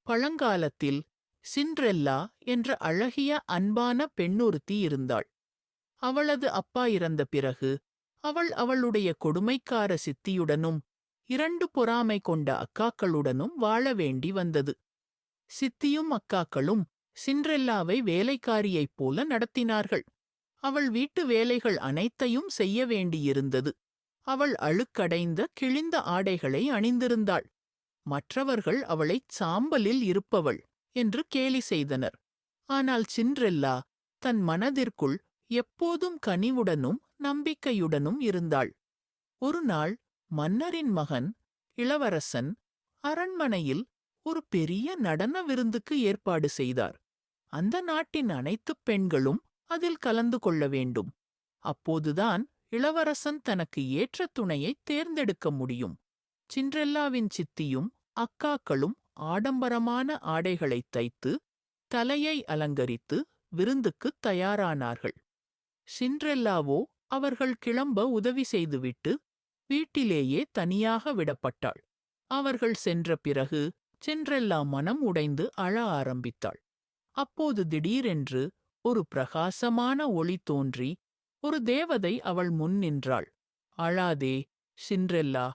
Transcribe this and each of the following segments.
பழங்காலத்தில் சிண்ட்ரெல்லா என்ற அழகிய அன்பான பெண்ணொருத்தி இருந்தாள். அவளது அப்பா இறந்த பிறகு அவள் அவளுடைய கொடுமைக்கார சித்தியுடனும் 2 பொறாமை கொண்ட அக்காக்களுடனும் வாழ வேண்டி வந்தது. சித்தியும் அக்காக்களும் சிண்ட்ரெல்லாவை வேலைக்காரியைப் போல நடத்தினார்கள். அவள் வீட்டு வேலைகள் அனைத்தையும் செய்ய வேண்டியிருந்தது. அவள் அழுக்கடைந்த கிழிந்த ஆடைகளை அணிந்திருந்தாள். மற்றவர்கள் அவளைச் சாம்பலில் இருப்பவள் என்று கேலி செய்தனர். ஆனால் சிண்ட்ரெல்லா தன் மனதிற்குள் எப்போதும் கனிவுடனும் நம்பிக்கையுடனும் இருந்தாள். ஒரு நாள் மன்னரின் மகன் இளவரசன் அரண்மனையில் ஒரு பெரிய நடன விருந்துக்கு ஏற்பாடு செய்தார். அந்த நாட்டின் அனைத்துப் பெண்களும் அதில் கலந்து கொள்ள வேண்டும். அப்போதுதான் இளவரசன் தனக்கு ஏற்ற துணையைத் தேர்ந்தெடுக்க முடியும். சிண்ட்ரெல்லாவின் சித்தியும் அக்காக்களும் ஆடம்பரமான ஆடைகளைத் தைத்து தலையை அலங்கரித்து விருந்துக்குத் தயாரானார்கள். சிண்ட்ரெல்லாவோ அவர்கள் கிளம்ப உதவி செய்துவிட்டு வீட்டிலேயே தனியாக விடப்பட்டாள். அவர்கள் சென்ற பிறகு சிண்ட்ரெல்லா மனம் உடைந்து அழ ஆரம்பித்தாள். அப்போது திடீரென்று ஒரு பிரகாசமான ஒளி தோன்றி ஒரு தேவதை அவள் முன் நின்றாள். அழாதே சிண்ட்ரெல்லா,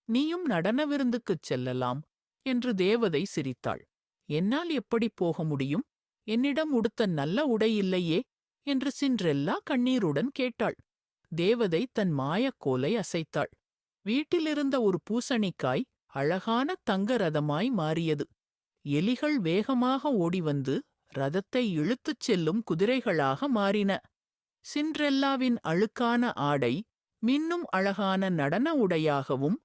நீயும் நடன விருந்துக்குச் செல்லலாம் என்று தேவதை சிரித்தாள். என்னால் எப்படி போக முடியும்? என்னிடம் உடுத்த நல்ல உடை இல்லையே என்று சிண்ட்ரெல்லா கண்ணீருடன் கேட்டாள். தேவதை தன் மாயக்கோலை அசைத்தாள். வீட்டிலிருந்த ஒரு பூசணிக்காய் அழகான தங்க ரதமாய் மாறியது. எலிகள் வேகமாக ஓடிவந்து ரதத்தை இழுத்துச் செல்லும் குதிரைகளாக மாறின. சிண்ட்ரெல்லாவின் அழுக்கான ஆடை மின்னும் அழகான நடன உடையாகவும்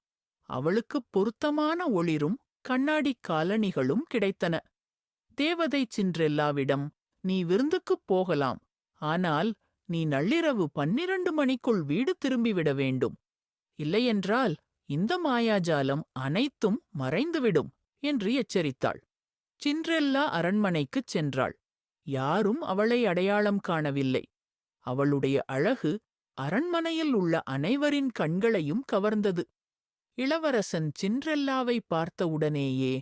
அவளுக்குப் பொருத்தமான ஒளிரும் கண்ணாடிக் காலணிகளும் கிடைத்தன. தேவதை சிண்ட்ரெல்லாவிடம், நீ விருந்துக்குப் போகலாம், ஆனால் நீ நள்ளிரவு 12 மணிக்குள் வீடு திரும்பிவிட வேண்டும். இல்லையென்றால் இந்த மாயாஜாலம் அனைத்தும் மறைந்துவிடும் என்று எச்சரித்தாள். சிண்ட்ரெல்லா அரண்மனைக்குச் சென்றாள். யாரும் அவளை அடையாளம் காணவில்லை. அவளுடைய அழகு அரண்மனையில் உள்ள அனைவரின் கண்களையும் கவர்ந்தது. இளவரசன் சிண்ட்ரெல்லாவை பார்த்தவுடனேயே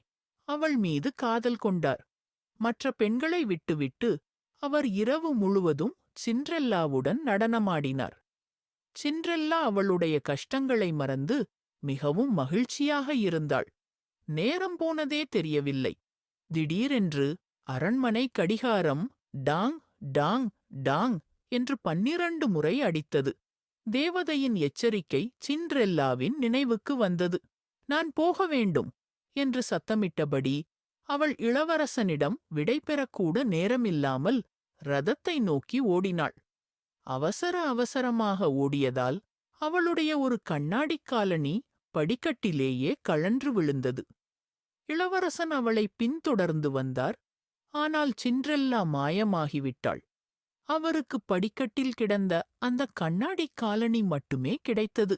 அவள் மீது காதல் கொண்டார். மற்ற பெண்களை விட்டுவிட்டு அவர் இரவு முழுவதும் சிண்ட்ரெல்லாவுடன் நடனமாடினார். சிண்ட்ரெல்லா அவளுடைய கஷ்டங்களை மறந்து மிகவும் மகிழ்ச்சியாக இருந்தாள். நேரம் போனதே தெரியவில்லை. திடீரென்று அரண்மனை கடிகாரம் டாங் டாங் டாங் என்று 12 முறை அடித்தது. தேவதையின் எச்சரிக்கை சிண்ட்ரெல்லாவின் நினைவுக்கு வந்தது. நான் போக வேண்டும் என்று சத்தமிட்டபடி அவள் இளவரசனிடம் விடைபெறக்கூட நேரமில்லாமல் ரதத்தை நோக்கி ஓடினாள். அவசர அவசரமாக ஓடியதால் அவளுடைய ஒரு கண்ணாடிக் காலணி படிக்கட்டிலேயே கழன்று விழுந்தது. இளவரசன் அவளை பின்தொடர்ந்து வந்தார். ஆனால் சிண்ட்ரெல்லா மாயமாகிவிட்டாள். அவருக்கு படிக்கட்டில் கிடந்த அந்த கண்ணாடிக் காலணி மட்டுமே கிடைத்தது.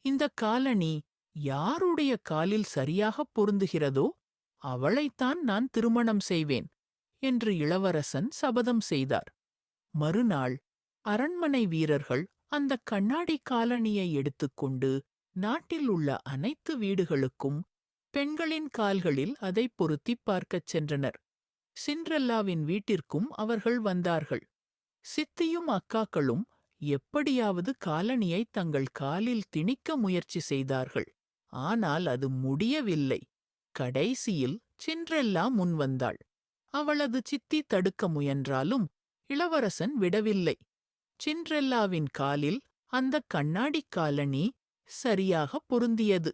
இந்த காலணி யாருடைய காலில் சரியாகப் பொருந்துகிறதோ அவளைத்தான் நான் திருமணம் செய்வேன் என்று இளவரசன் சபதம் செய்தார். மறுநாள் அரண்மனை வீரர்கள் அந்த கண்ணாடிக் காலணியை எடுத்துக்கொண்டு நாட்டில் உள்ள அனைத்து வீடுகளுக்கும் பெண்களின் கால்களில் அதை பொருத்திப் பார்க்கச் சென்றனர். சிண்ட்ரெல்லாவின் வீட்டிற்கும் அவர்கள் வந்தார்கள். சித்தியும் அக்காக்களும் எப்படியாவது காலணியை தங்கள் காலில் திணிக்க முயற்சி செய்தார்கள். ஆனால் அது முடியவில்லை. கடைசியில் சிண்ட்ரெல்லா முன்வந்தாள். அவளது சித்தி தடுக்க முயன்றாலும் இளவரசன் விடவில்லை. சிண்ட்ரெல்லாவின் காலில் அந்த கண்ணாடிக் காலணி சரியாக பொருந்தியது.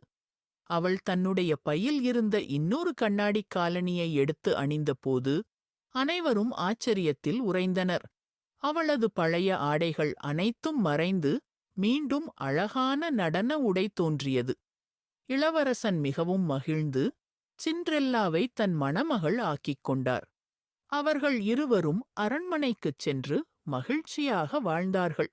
அவள் தன்னுடைய பையில் இருந்த இன்னொரு கண்ணாடிக் காலணியை எடுத்து அணிந்தபோது அனைவரும் ஆச்சரியத்தில் உறைந்தனர். அவளது பழைய ஆடைகள் அனைத்தும் மறைந்து மீண்டும் அழகான நடன உடை தோன்றியது. இளவரசன் மிகவும் மகிழ்ந்து சிண்ட்ரெல்லாவை தன் மணமகள் ஆக்கிக் கொண்டார். அவர்கள் இருவரும் அரண்மனைக்குச் சென்று மகிழ்ச்சியாக வாழ்ந்தார்கள்.